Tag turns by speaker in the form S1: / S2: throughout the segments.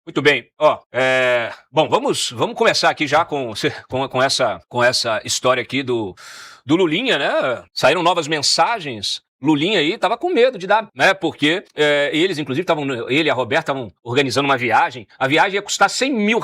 S1: Muito bem. Bom, vamos começar aqui já com essa história aqui do Lulinha, né? Saíram novas mensagens. Lulinha aí tava com medo de dar, né? Porque eles, inclusive, ele e a Roberta estavam organizando uma viagem. A viagem ia custar R$100 mil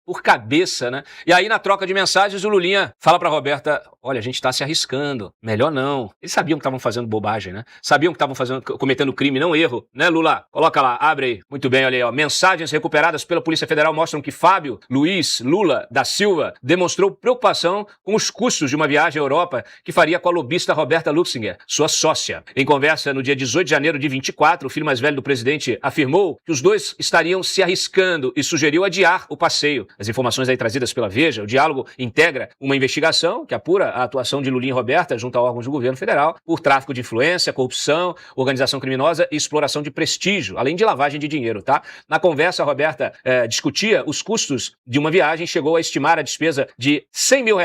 S1: por cabeça, né? E aí, na troca de mensagens, o Lulinha fala pra Roberta: olha, a gente tá se arriscando, melhor não. Eles sabiam que estavam fazendo bobagem, né? Sabiam que estavam cometendo crime, não erro, né, Lula? Coloca lá, abre aí. Muito bem, olha aí, ó. Mensagens recuperadas pela Polícia Federal mostram que Fábio Luiz Lula da Silva demonstrou preocupação com os custos de uma viagem à Europa que faria com a lobista Roberta Luxinger, sua sócia. Em conversa no dia 18 de janeiro de 24, o filho mais velho do presidente afirmou que os dois estariam se arriscando e sugeriu adiar o passeio. As informações aí trazidas pela Veja, o diálogo integra uma investigação que apura a atuação de Lulinha e Roberta junto a órgãos do governo federal por tráfico de influência, corrupção, organização criminosa e exploração de prestígio, além de lavagem de dinheiro, tá? Na conversa, a Roberta discutia os custos de uma viagem e chegou a estimar a despesa de R$100 mil.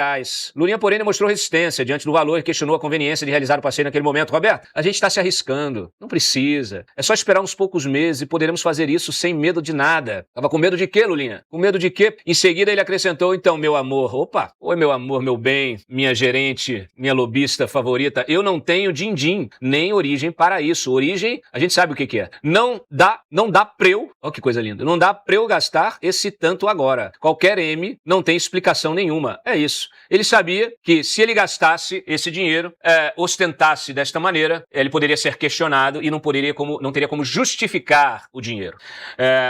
S1: Lulinha, porém, demonstrou resistência diante do valor e questionou a conveniência de realizar o passeio naquele momento. Roberta, a gente está se arriscando. Não precisa. É só esperar uns poucos meses e poderemos fazer isso sem medo de nada. Tava com medo de quê, Lulinha? Com medo de quê? Em seguida ele acrescentou: então, meu amor. Opa! Oi, meu amor, meu bem, minha gerente, minha lobista favorita. Eu não tenho din-din, nem origem para isso. Origem, a gente sabe o que é. Não dá pra eu... Olha que coisa linda. Não dá pra eu gastar esse tanto agora. Qualquer M não tem explicação nenhuma. É isso. Ele sabia que se ele gastasse esse dinheiro, ostentasse desta maneira, ele poderia ser questionado e não teria como justificar o dinheiro,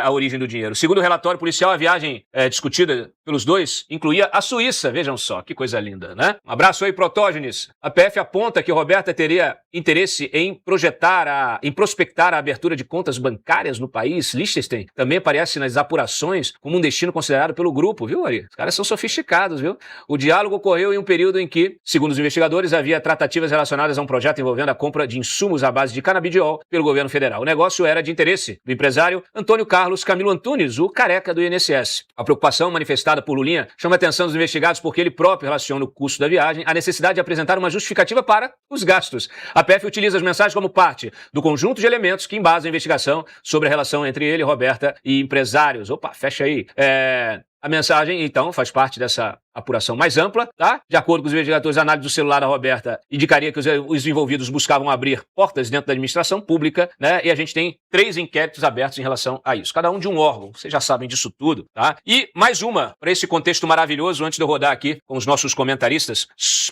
S1: a origem do dinheiro. Segundo o relatório policial, a viagem discutida pelos dois incluía a Suíça. Vejam só, que coisa linda, né? Um abraço aí, Protógenes. A PF aponta que Roberta teria interesse em prospectar a abertura de contas bancárias no país. Liechtenstein também aparece nas apurações como um destino considerado pelo grupo, viu, Ari? Os caras são sofisticados, viu? O diálogo ocorreu em um período em que, segundo os investigadores, havia tratativas relacionadas a um projeto envolvendo a compra de insumos à base de canabidiol pelo governo federal. O negócio era de interesse do empresário Antônio Carlos Camilo Antunes, o careca do INSS. A preocupação manifestada por Lulinha chama a atenção dos investigados porque ele próprio relaciona o custo da viagem à necessidade de apresentar uma justificativa para os gastos. A PF utiliza as mensagens como parte do conjunto de elementos que embasam a investigação sobre a relação entre ele, Roberta e empresários. Opa, fecha aí. A mensagem, então, faz parte dessa apuração mais ampla, tá? De acordo com os investigadores, a análise do celular da Roberta indicaria que os envolvidos buscavam abrir portas dentro da administração pública, né? E a gente tem 3 inquéritos abertos em relação a isso. Cada um de um órgão. Vocês já sabem disso tudo, tá? E mais uma, para esse contexto maravilhoso, antes de eu rodar aqui com os nossos comentaristas.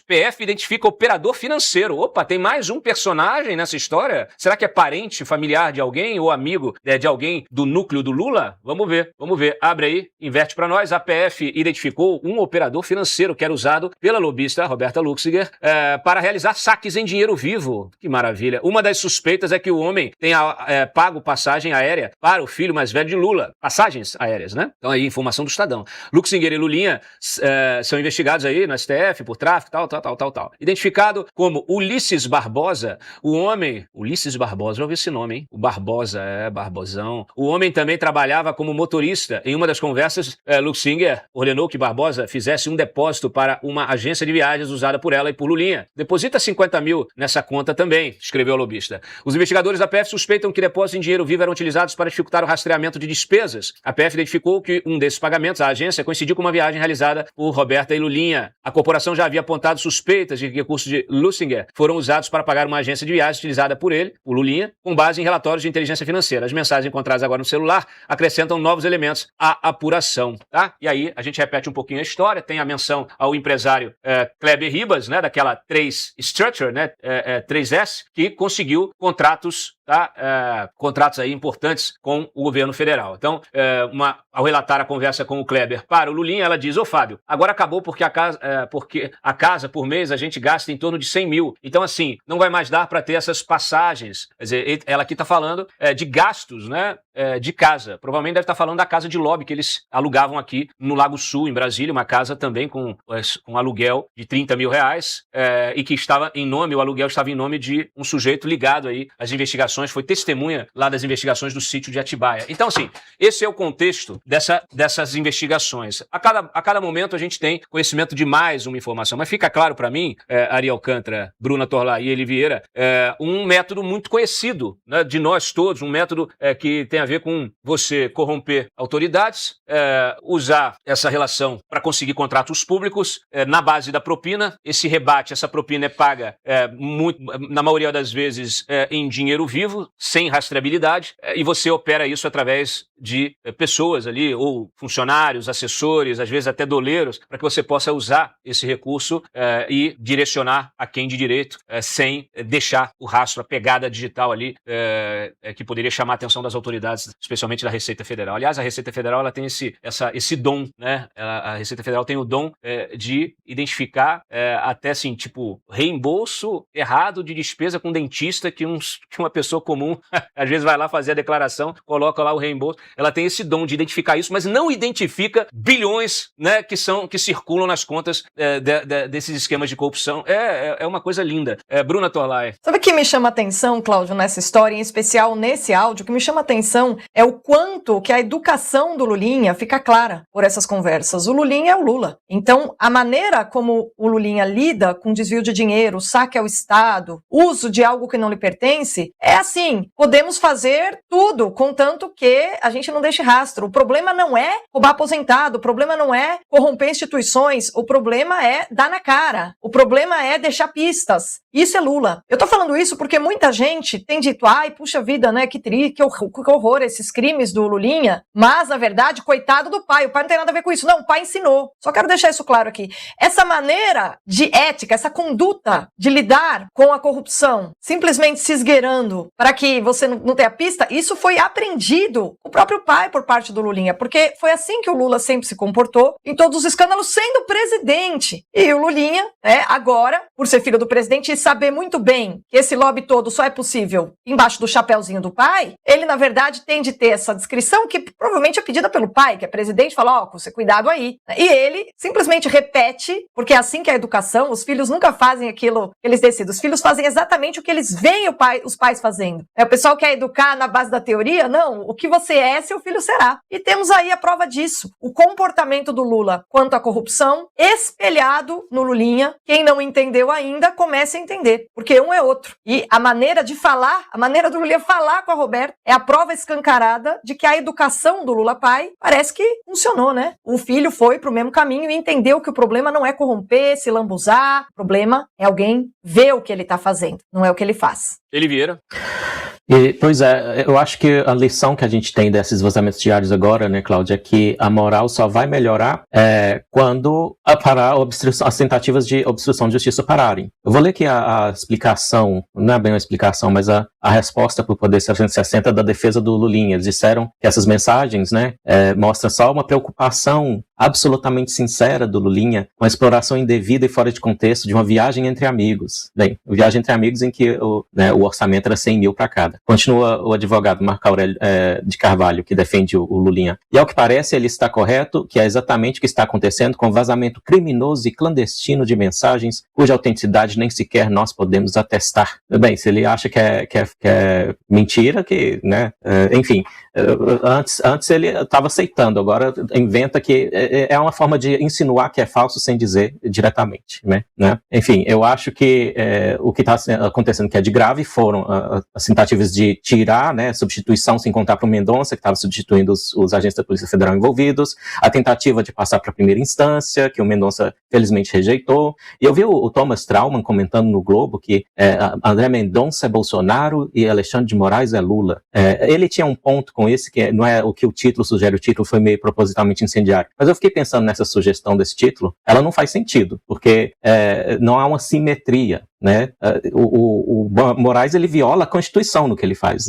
S1: PF identifica operador financeiro. Opa, tem mais um personagem nessa história? Será que é parente, familiar de alguém ou amigo de alguém do núcleo do Lula? Vamos ver. Abre aí, inverte para nós. A PF identificou um operador financeiro que era usado pela lobista Roberta Luxinger para realizar saques em dinheiro vivo. Que maravilha. Uma das suspeitas é que o homem tenha pago passagem aérea para o filho mais velho de Lula. Passagens aéreas, né? Então aí, informação do Estadão. Luxinger e Lulinha são investigados aí no STF por tráfico, tal. Identificado como Ulisses Barbosa, o homem... Ulisses Barbosa, já ouvi esse nome, hein? O Barbosa, Barbosão. O homem também trabalhava como motorista. Em uma das conversas, Luxinger ordenou que Barbosa fizesse um depósito para uma agência de viagens usada por ela e por Lulinha. Deposita 50 mil nessa conta também, escreveu a lobista. Os investigadores da PF suspeitam que depósitos em dinheiro vivo eram utilizados para dificultar o rastreamento de despesas. A PF identificou que um desses pagamentos à agência coincidiu com uma viagem realizada por Roberta e Lulinha. A corporação já havia apontado suspeitas de que recursos de Luxinger foram usados para pagar uma agência de viagens utilizada por ele, por Lulinha, com base em relatórios de inteligência financeira. As mensagens encontradas agora no celular acrescentam novos elementos à apuração, tá? E aí a gente repete um pouquinho a história. Tem a menção ao empresário Kleber Ribas, né, daquela 3 Structure, né, 3S, que conseguiu contratos, tá, contratos aí importantes com o governo federal. Então, ao relatar a conversa com o Kleber para o Lulinha, ela diz: ô Fábio, agora acabou porque a casa por mês a gente gasta em torno de 100 mil. Então, assim, não vai mais dar para ter essas passagens. Quer dizer, ela aqui está falando de gastos, né, de casa. Provavelmente deve estar falando da casa de lobby que eles alugavam aqui no Lago Sul, em Brasília, uma casa também com aluguel de 30 mil reais, e que estava em nome, o aluguel estava em nome de um sujeito ligado aí às investigações investigações, foi testemunha lá das investigações do sítio de Atibaia. Então, assim, esse é o contexto dessas investigações. A cada momento a gente tem conhecimento de mais uma informação, mas fica claro para mim, Ari Alcântara, Bruna Torlai e Eli Vieira, um método muito conhecido, né, de nós todos, um método que tem a ver com você corromper autoridades, usar essa relação para conseguir contratos públicos na base da propina. Esse rebate, essa propina é paga na maioria das vezes em dinheiro vivo, sem rastreabilidade, e você opera isso através de pessoas ali, ou funcionários, assessores, às vezes até doleiros, para que você possa usar esse recurso e direcionar a quem de direito, sem deixar o rastro, a pegada digital ali, que poderia chamar a atenção das autoridades, especialmente da Receita Federal. Aliás, a Receita Federal ela tem esse dom, né? A Receita Federal tem o dom de identificar até assim, tipo, reembolso errado de despesa com dentista que uma pessoa comum às vezes vai lá fazer a declaração, coloca lá o reembolso. Ela tem esse dom de identificar isso, mas não identifica bilhões, né, que circulam nas contas desses esquemas de corrupção. É uma coisa linda. Bruna Torlai.
S2: Sabe o que me chama atenção, Cláudio, nessa história, em especial nesse áudio? O que me chama atenção é o quanto que a educação do Lulinha fica clara por essas conversas. O Lulinha é o Lula. Então, a maneira como o Lulinha lida com desvio de dinheiro, saque ao Estado, uso de algo que não lhe pertence, é assim, podemos fazer tudo, contanto que a gente não deixe rastro. O problema não é roubar aposentado, o problema não é corromper instituições, o problema é dar na cara, o problema é deixar pistas. Isso é Lula. Eu tô falando isso porque muita gente tem dito, ai, puxa vida, né, que horror esses crimes do Lulinha, mas, na verdade, coitado do pai, o pai não tem nada a ver com isso. Não, o pai ensinou. Só quero deixar isso claro aqui. Essa maneira de ética, essa conduta de lidar com a corrupção, simplesmente se esgueirando para que você não tenha pista, isso foi aprendido o próprio pai por parte do Lulinha, porque foi assim que o Lula sempre se comportou em todos os escândalos sendo presidente. E o Lulinha, agora, por ser filho do presidente e saber muito bem que esse lobby todo só é possível embaixo do chapéuzinho do pai, ele, na verdade, tem de ter essa descrição que provavelmente é pedida pelo pai, que é presidente, fala, com você cuidado aí. E ele simplesmente repete, porque é assim que é a educação, os filhos nunca fazem aquilo que eles decidem, os filhos fazem exatamente o que eles veem os pais fazendo. O pessoal quer educar na base da teoria? Não, o que você é, seu filho será. E temos aí a prova disso, o comportamento do Lula quanto à corrupção, espelhado no Lulinha. Quem não entendeu ainda, comece a entender, porque um é outro. E a maneira de falar, a maneira do Lulinha falar com a Roberta, é a prova escancarada de que a educação do Lula pai parece que funcionou, né? O filho foi pro mesmo caminho e entendeu que o problema não é corromper, se lambuzar, o problema é alguém ver o que ele tá fazendo, não é o que ele faz.
S1: Eli Vieira.
S3: Pois é, eu acho que a lição que a gente tem desses vazamentos diários agora, né, Cláudia, é que a moral só vai melhorar quando parar as tentativas de obstrução de justiça pararem. Eu vou ler aqui a explicação, não é bem uma explicação, mas a resposta para o Poder 360 da defesa do Lulinha. Eles disseram que essas mensagens, né, mostram só uma preocupação absolutamente sincera do Lulinha com a exploração indevida e fora de contexto de uma viagem entre amigos. Bem, viagem entre amigos em que o orçamento era 100 mil para cada. Continua o advogado Marco Aurélio de Carvalho, que defende o Lulinha. E ao que parece, ele está correto, que é exatamente o que está acontecendo com o vazamento criminoso e clandestino de mensagens cuja autenticidade nem sequer nós podemos atestar. Bem, se ele acha que é mentira, que, né, enfim, antes ele estava aceitando, agora inventa que é uma forma de insinuar que é falso sem dizer diretamente, né? Enfim, eu acho que o que está acontecendo que é de grave foram as tentativas de tirar, né, substituição sem contar para o Mendonça, que estava substituindo os agentes da Polícia Federal envolvidos, a tentativa de passar para a primeira instância, que o Mendonça felizmente rejeitou, e eu vi o Thomas Trauman comentando no Globo que André Mendonça é Bolsonaro e Alexandre de Moraes é Lula. Ele tinha um ponto com esse, que não é o que o título sugere, o título foi meio propositalmente incendiário, mas eu fiquei pensando nessa sugestão desse título, ela não faz sentido, porque não há uma simetria, né? O Moraes, ele viola a Constituição no que ele faz,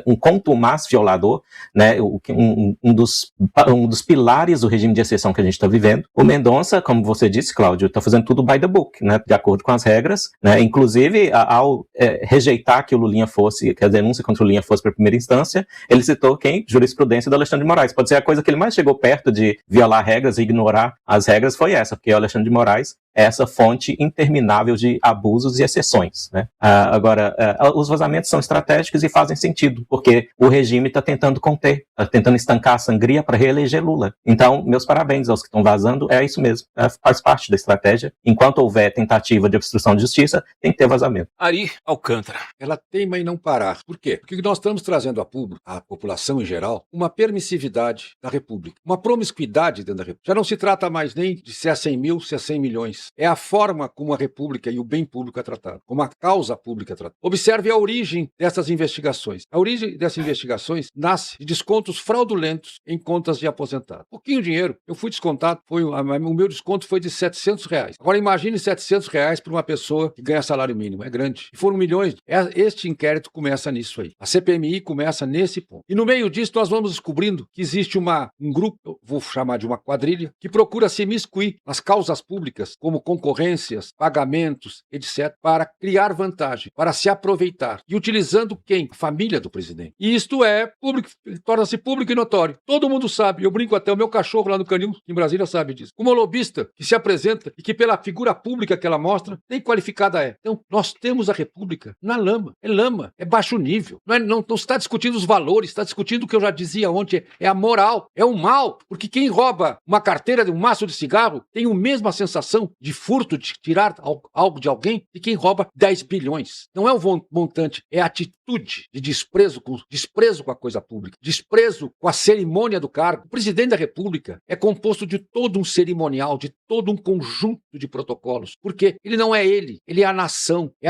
S3: um contumaz violador, né? Um dos pilares do regime de exceção que a gente está vivendo. O Mendonça, como você disse, Cláudio, está fazendo tudo by the book, né? De acordo com as regras, né? Inclusive, ao rejeitar que o Lulinha fosse, que a denúncia contra o Lulinha fosse para a primeira instância, ele citou quem? Jurisprudência do Alexandre de Moraes. Pode ser a coisa que ele mais chegou perto de violar regras e ignorar as regras foi essa, porque o Alexandre de Moraes é essa fonte interminável de abusos e exceções, né? Agora, os vazamentos são estratégicos e fazem sentido, porque o regime está tentando conter, está tentando estancar a sangria para reeleger Lula. Então, meus parabéns aos que estão vazando, é isso mesmo, faz parte da estratégia. Enquanto houver tentativa de obstrução de justiça, tem que ter vazamento.
S1: Ari Alcântara.
S4: Ela teima em não parar. Por quê? Porque nós estamos trazendo a público, à população em geral, uma permissividade da República, uma promiscuidade dentro da República. Já não se trata mais nem de se é 100 mil, se é 100 milhões. É a forma como a República e o bem público é tratado, como a causa pública é tratada. Observe a origem dessas investigações. A origem dessas investigações nasce de descontos fraudulentos em contas de aposentados. Pouquinho dinheiro. Eu fui descontado, o meu desconto foi de R$700. Agora imagine R$700 para uma pessoa que ganha salário mínimo. É grande. E foram milhões. Este inquérito começa nisso aí. A CPMI começa nesse ponto. E no meio disso nós vamos descobrindo que existe um grupo, eu vou chamar de uma quadrilha, que procura se imiscuir nas causas públicas, como concorrências, pagamentos, etc., para criar vantagem, para se aproveitar. E utilizando quem? A família do presidente. E isto é público, torna-se público e notório. Todo mundo sabe. Eu brinco até, o meu cachorro lá no Canil, em Brasília, sabe disso. Como lobista que se apresenta e que pela figura pública que ela mostra, nem qualificada é. Então, nós temos a República na lama, é baixo nível. Não está discutindo os valores, está discutindo o que eu já dizia ontem, é a moral, é o mal, porque quem rouba uma carteira de um maço de cigarro tem a mesma sensação de furto, de tirar algo de alguém, de quem rouba 10 bilhões. Não é o montante, é a atitude de desprezo com a coisa pública, desprezo com a cerimônia do cargo. O presidente da República é composto de todo um cerimonial, de todo um conjunto de protocolos, porque ele não é ele é a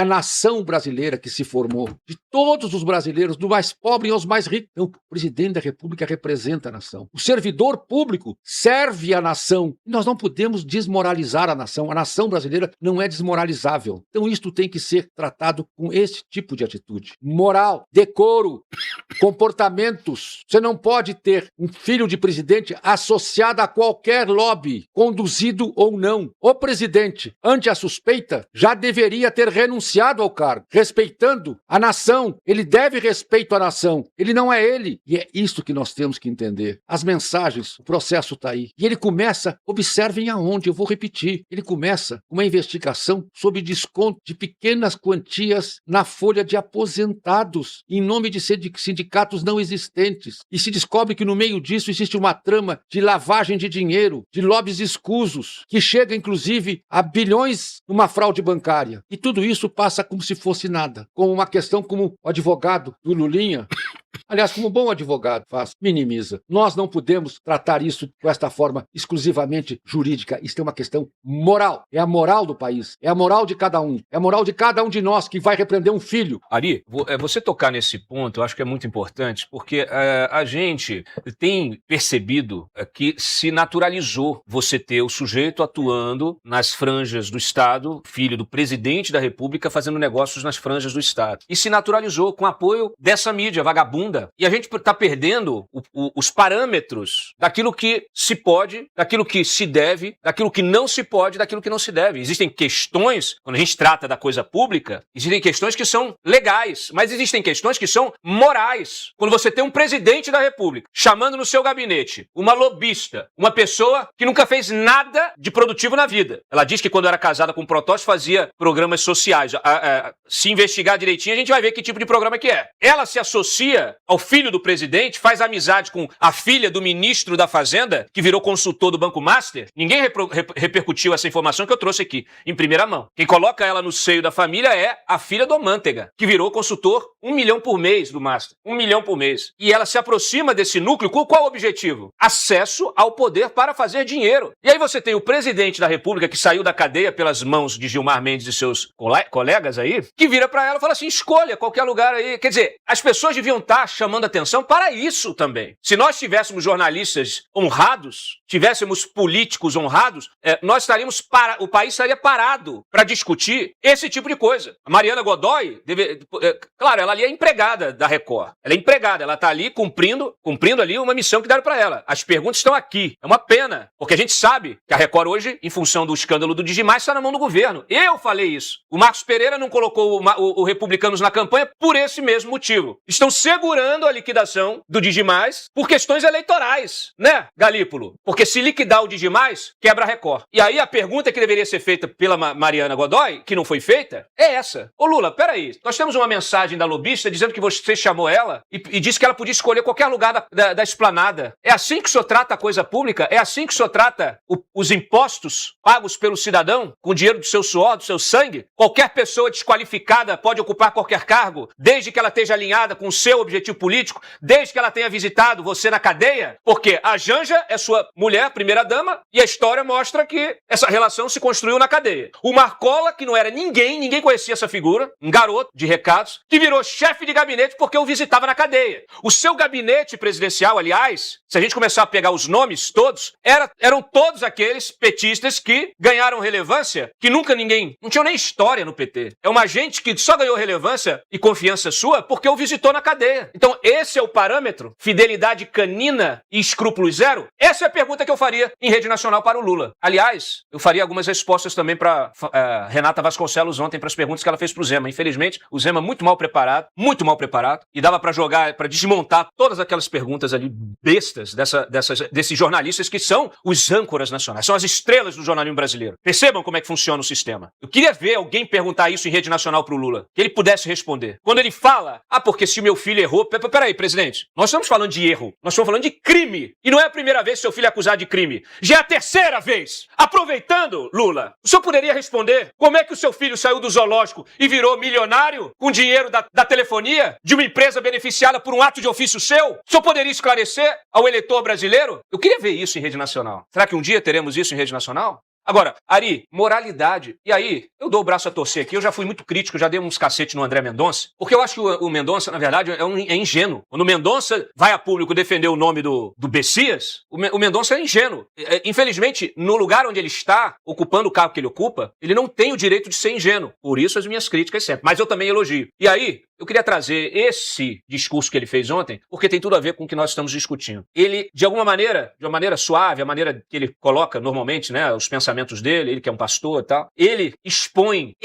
S4: nação brasileira que se formou, de todos os brasileiros, do mais pobre aos mais ricos. Então, o presidente da República representa a nação. O servidor público serve a nação. Nós não podemos desmoralizar a nação brasileira não é desmoralizável. Então, isto tem que ser tratado com esse tipo de atitude. Moral, decoro, comportamentos. Você não pode ter um filho de presidente associado a qualquer lobby, conduzido ou não. O presidente, ante a suspeita, já deveria ter renunciado ao cargo, respeitando a nação. Ele deve respeito à nação. Ele não é ele. E é isso que nós temos que entender. As mensagens, o processo está aí. E ele começa, observem aonde, eu vou repetir, ele começa uma investigação sobre desconto de pequenas quantias na folha de aposentados, em nome de sindicatos não existentes. E se descobre que no meio disso existe uma trama de lavagem de dinheiro, de lobbies escusos, que chega inclusive a bilhões numa fraude bancária. E tudo isso passa como se fosse nada. Como uma questão como o advogado do Lulinha, aliás, como um bom advogado minimiza. Nós não podemos tratar isso com esta forma exclusivamente jurídica. Isso é uma questão moral. É a moral do país. É a moral de cada um. É a moral de cada um de nós que vai repreender um filho.
S1: Ari, você tocar nesse ponto, eu acho que é muito importante, porque a gente tem percebido que se naturalizou você ter o sujeito atuando nas franjas do Estado, filho do presidente da República, fazendo negócios nas franjas do Estado. E se naturalizou com apoio dessa mídia vagabunda. E a gente está perdendo os parâmetros daquilo que se pode, daquilo que se deve, daquilo que não se pode, daquilo que não se deve. Existem questões, quando a gente trata da coisa pública, existem questões que são legais, mas existem questões que são morais. Quando você tem um presidente da República chamando no seu gabinete uma lobista, uma pessoa que nunca fez nada de produtivo na vida. Ela diz que quando era casada com o Protósio fazia programas sociais. Se investigar direitinho, a gente vai ver que tipo de programa que é. Ela se associa ao filho do presidente, faz amizade com a filha do ministro da Fazenda, que virou consultor do Banco Master. Ninguém repercutiu essa informação que eu trouxe aqui, em primeira mão. Quem coloca ela no seio da família é a filha do Manteiga, que virou consultor 1 milhão por mês do Master. 1 milhão por mês. E ela se aproxima desse núcleo com qual objetivo? Acesso ao poder para fazer dinheiro. E aí você tem o presidente da República, que saiu da cadeia pelas mãos de Gilmar Mendes e seus colegas aí, que vira para ela e fala assim, escolha qualquer lugar aí. Quer dizer, as pessoas deviam estar chamando atenção para isso também. Se nós tivéssemos jornalistas honrados, tivéssemos políticos honrados, o país estaria parado para discutir esse tipo de coisa. A Mariana Godoy, claro, ela ali é empregada da Record. Ela é empregada, ela está ali cumprindo ali uma missão que deram para ela. As perguntas estão aqui. É uma pena, porque a gente sabe que a Record hoje, em função do escândalo do Digimais, está na mão do governo. Eu falei isso. O Marcos Pereira não colocou o Republicanos na campanha por esse mesmo motivo. Estão seguros segurando a liquidação do Digimais por questões eleitorais, né, Galípolo? Porque se liquidar o Digimais, quebra a Record. E aí a pergunta que deveria ser feita pela Mariana Godoy, que não foi feita, é essa. Ô Lula, peraí, nós temos uma mensagem da lobista dizendo que você chamou ela e disse que ela podia escolher qualquer lugar da esplanada. É assim que o senhor trata a coisa pública? É assim que o senhor trata os impostos pagos pelo cidadão com dinheiro do seu suor, do seu sangue? Qualquer pessoa desqualificada pode ocupar qualquer cargo, desde que ela esteja alinhada com o seu objetivo político, desde que ela tenha visitado você na cadeia? Porque a Janja é sua mulher, primeira-dama, e a história mostra que essa relação se construiu na cadeia. O Marcola, que não era ninguém conhecia essa figura, um garoto de recados, que virou chefe de gabinete porque o visitava na cadeia. O seu gabinete presidencial, aliás, se a gente começar a pegar os nomes todos, eram todos aqueles petistas que ganharam relevância, que nunca ninguém, não tinha nem história no PT. É uma gente que só ganhou relevância e confiança sua porque o visitou na cadeia. Então esse é o parâmetro? Fidelidade canina e escrúpulos zero? Essa é a pergunta que eu faria em rede nacional para o Lula. Aliás, eu faria algumas respostas também para Renata Vasconcelos ontem para as perguntas que ela fez para o Zema. Infelizmente, o Zema muito mal preparado, e dava para jogar, para desmontar todas aquelas perguntas ali bestas desses jornalistas que são os âncoras nacionais, são as estrelas do jornalismo brasileiro. Percebam como é que funciona o sistema. Eu queria ver alguém perguntar isso em rede nacional para o Lula, que ele pudesse responder. Quando ele fala, porque se meu filho errou... Peraí, presidente, nós estamos falando de erro, nós estamos falando de crime. E não é a primeira vez que seu filho é acusado de crime, já é a terceira vez. Aproveitando, Lula, o senhor poderia responder como é que o seu filho saiu do zoológico e virou milionário com dinheiro da telefonia de uma empresa beneficiada por um ato de ofício seu? O senhor poderia esclarecer ao eleitor brasileiro? Eu queria ver isso em rede nacional. Será que um dia teremos isso em rede nacional? Agora, Ari, moralidade. E aí, eu dou o braço a torcer aqui, eu já fui muito crítico, já dei uns cacetes no André Mendonça, porque eu acho que o Mendonça, na verdade, é ingênuo. Quando o Mendonça vai a público defender o nome do Bessias, o Mendonça é ingênuo. Infelizmente, no lugar onde ele está, ocupando o cargo que ele ocupa, ele não tem o direito de ser ingênuo. Por isso as minhas críticas sempre. Mas eu também elogio. E aí, eu queria trazer esse discurso que ele fez ontem, porque tem tudo a ver com o que nós estamos discutindo. Ele, de alguma maneira, de uma maneira suave, a maneira que ele coloca normalmente, né, os pensamentos dele, ele que é um pastor e tal, ele expõe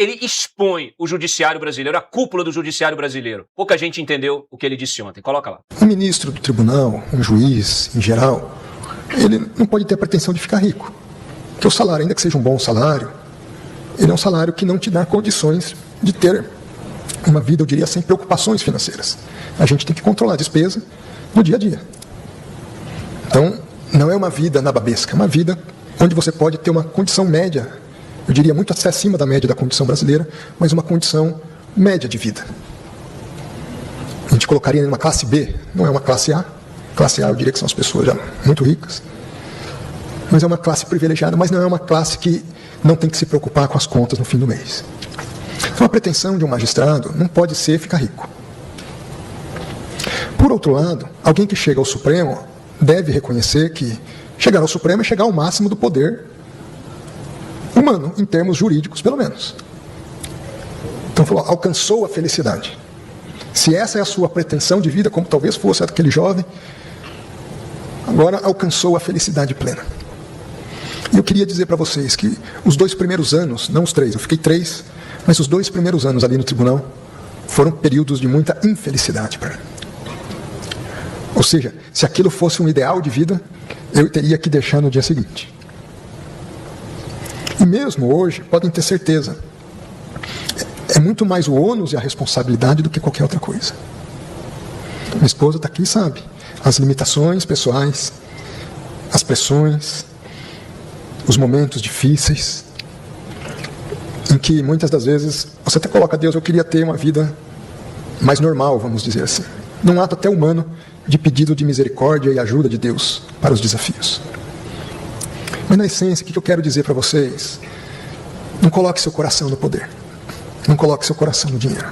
S1: o judiciário brasileiro, a cúpula do judiciário brasileiro. Pouca gente entendeu o que ele disse ontem. Coloca lá.
S5: Um ministro do tribunal, um juiz, em geral, ele não pode ter a pretensão de ficar rico. Porque o salário, ainda que seja um bom salário, ele é um salário que não te dá condições de ter uma vida, eu diria, sem preocupações financeiras. A gente tem que controlar a despesa no dia a dia. Então, não é uma vida nababesca, é uma vida onde você pode ter uma condição média, eu diria muito acima da média da condição brasileira, mas uma condição média de vida. A gente colocaria em uma classe B, não é uma classe A. Classe A, eu diria que são as pessoas já muito ricas. Mas é uma classe privilegiada, mas não é uma classe que não tem que se preocupar com as contas no fim do mês. Então a pretensão de um magistrado não pode ser ficar rico. Por outro lado, alguém que chega ao Supremo deve reconhecer que chegar ao Supremo é chegar ao máximo do poder humano, em termos jurídicos, pelo menos. Então falou, alcançou a felicidade. Se essa é a sua pretensão de vida, como talvez fosse aquele jovem, agora alcançou a felicidade plena. E eu queria dizer para vocês que os 2 primeiros anos, não os 3, eu fiquei 3, mas os 2 primeiros anos ali no tribunal foram períodos de muita infelicidade para mim. Ou seja, se aquilo fosse um ideal de vida, eu teria que deixar no dia seguinte. E mesmo hoje, podem ter certeza, é muito mais o ônus e a responsabilidade do que qualquer outra coisa. Minha esposa está aqui e sabe as limitações pessoais, as pressões, os momentos difíceis, em que muitas das vezes você até coloca, Deus, eu queria ter uma vida mais normal, vamos dizer assim, num ato até humano de pedido de misericórdia e ajuda de Deus para os desafios. Mas na essência, o que eu quero dizer para vocês? Não coloque seu coração no poder, não coloque seu coração no dinheiro,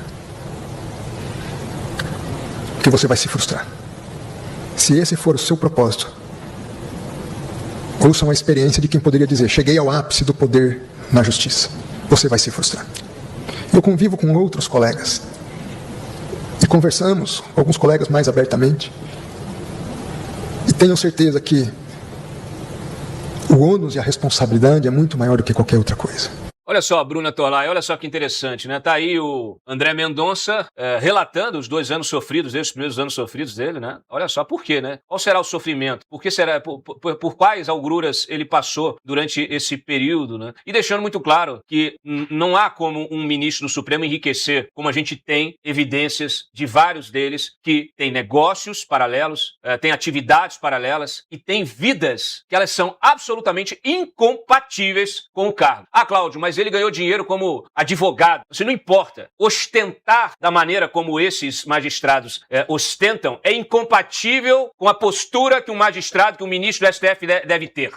S5: porque você vai se frustrar. Se esse for o seu propósito, ouçam a experiência de quem poderia dizer, cheguei ao ápice do poder na justiça. Você vai se frustrar. Eu convivo com outros colegas e conversamos com alguns colegas mais abertamente e tenho certeza que o ônus e a responsabilidade é muito maior do que qualquer outra coisa.
S1: Olha só, Bruna Torlai, olha só que interessante, né? Tá aí o André Mendonça relatando os 2 anos sofridos dele, os primeiros anos sofridos dele, né? Olha só, por quê, né? Qual será o sofrimento? Por que será, por quais agruras ele passou durante esse período, né? E deixando muito claro que não há como um ministro do Supremo enriquecer, como a gente tem evidências de vários deles que têm negócios paralelos, têm atividades paralelas e têm vidas que elas são absolutamente incompatíveis com o cargo. Ah, Cláudio, mas ele ganhou dinheiro como advogado. Isso não importa. Ostentar da maneira como esses magistrados ostentam é incompatível com a postura que um magistrado, que um ministro do STF deve ter.